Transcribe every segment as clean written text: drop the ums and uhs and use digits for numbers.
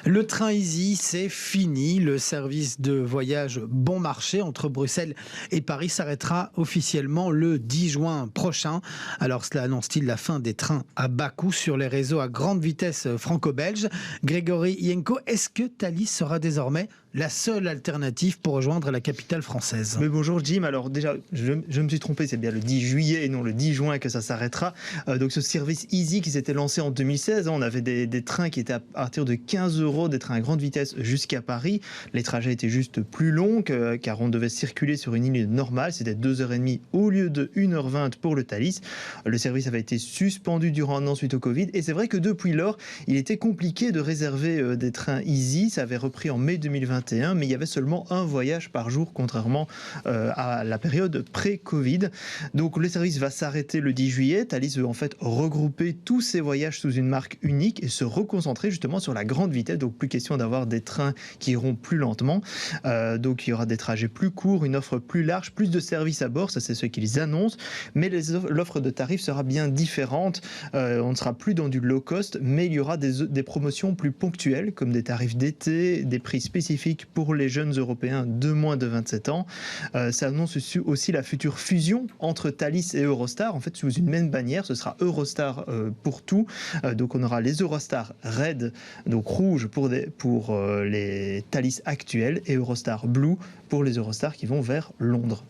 Le train Easy, c'est fini. Le service de voyage bon marché entre Bruxelles et Paris s'arrêtera officiellement le 10 juin prochain. Alors cela annonce-t-il la fin des trains à bas coût sur les réseaux à grande vitesse franco-belge? Grégory Yenko, est-ce que Thalys sera désormais la seule alternative pour rejoindre la capitale française? Mais bonjour Jim, alors déjà je me suis trompé, c'est bien le 10 juillet et non le 10 juin que ça s'arrêtera. Donc ce service Easy qui s'était lancé en 2016, on avait des trains qui étaient à partir de 15 €, des trains à grande vitesse jusqu'à Paris. Les trajets étaient juste plus longs car on devait circuler sur une ligne normale, c'était 2h30 au lieu de 1h20 pour le Thalys. Le service avait été suspendu durant un an suite au Covid et c'est vrai que depuis lors, il était compliqué de réserver des trains Easy, ça avait repris en mai 2021. Mais il y avait seulement un voyage par jour, contrairement à la période pré-Covid. Donc le service va s'arrêter le 10 juillet. Thalys veut en fait regrouper tous ces voyages sous une marque unique et se reconcentrer justement sur la grande vitesse. Donc plus question d'avoir des trains qui iront plus lentement. Donc il y aura des trajets plus courts, une offre plus large, plus de services à bord, ça c'est ce qu'ils annoncent. Mais l'offre de tarifs sera bien différente. On ne sera plus dans du low cost, mais il y aura des promotions plus ponctuelles, comme des tarifs d'été, des prix spécifiques pour les jeunes Européens de moins de 27 ans. Ça annonce aussi la future fusion entre Thalys et Eurostar. En fait, sous une même bannière, ce sera Eurostar pour tout. Donc on aura les Eurostar Red, donc rouge pour les Thalys actuels, et Eurostar Blue pour les Eurostar qui vont vers Londres.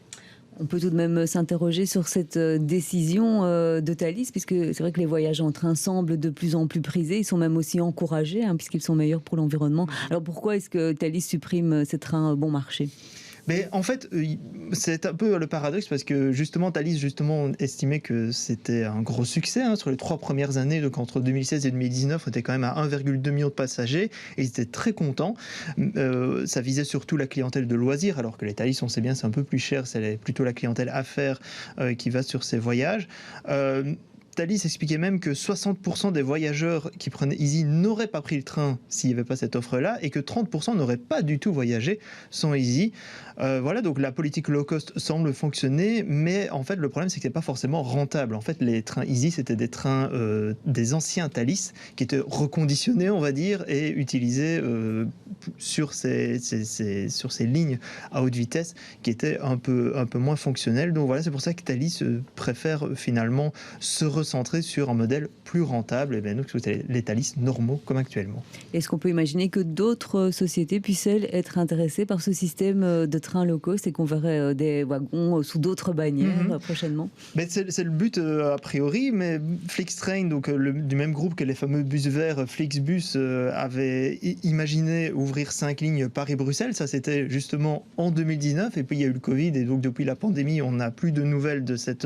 On peut tout de même s'interroger sur cette décision de Thalys, puisque c'est vrai que les voyages en train semblent de plus en plus prisés. Ils sont même aussi encouragés, puisqu'ils sont meilleurs pour l'environnement. Alors pourquoi est-ce que Thalys supprime ces trains bon marché ? Mais en fait, c'est un peu le paradoxe parce que justement, Thalys estimait que c'était un gros succès sur les 3 premières années, donc entre 2016 et 2019, on était quand même à 1,2 million de passagers et ils étaient très contents. Ça visait surtout la clientèle de loisirs, alors que les Thalys, on sait bien, c'est un peu plus cher, c'est plutôt la clientèle affaires qui va sur ces voyages. Thalys expliquait même que 60% des voyageurs qui prenaient Easy n'auraient pas pris le train s'il n'y avait pas cette offre-là et que 30% n'auraient pas du tout voyagé sans Easy. Voilà, donc la politique low cost semble fonctionner, mais en fait le problème c'est que c'est pas forcément rentable. En fait, les trains Easy c'était des trains des anciens Thalys qui étaient reconditionnés, on va dire, et utilisés sur ces lignes à haute vitesse qui étaient un peu moins fonctionnelles. Donc voilà, c'est pour ça que Thalys préfère finalement se recentrer sur un modèle plus rentable, et bien donc les Thalys normaux comme actuellement. Est-ce qu'on peut imaginer que d'autres sociétés puissent être intéressées par ce système de train low cost et qu'on verrait des wagons sous d'autres bannières prochainement? Mais c'est le but a priori, mais Flixtrain, donc du même groupe que les fameux bus verts Flixbus, avait imaginé ouvrir 5 lignes Paris-Bruxelles. Ça c'était justement en 2019 et puis il y a eu le Covid et donc depuis la pandémie on n'a plus de nouvelles de cette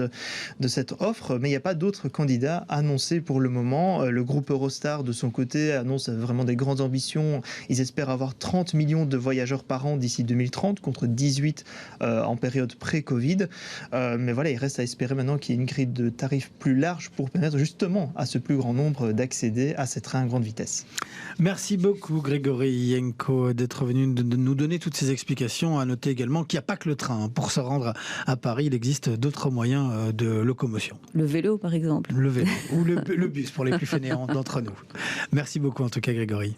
offre, mais il n'y a pas d'autres candidats annoncés pour le moment. Le groupe Eurostar de son côté annonce vraiment des grandes ambitions. Ils espèrent avoir 30 millions de voyageurs par an d'ici 2030 contre 18 en période pré-Covid. Mais voilà, il reste à espérer maintenant qu'il y ait une grille de tarifs plus large pour permettre justement à ce plus grand nombre d'accéder à ces trains à grande vitesse. Merci beaucoup Grégory Yenko d'être venu de nous donner toutes ces explications. À noter également qu'il n'y a pas que le train. Pour se rendre à Paris, il existe d'autres moyens de locomotion. Le vélo par exemple. Le vélo ou le bus pour les plus fainéants d'entre nous. Merci beaucoup en tout cas Grégory.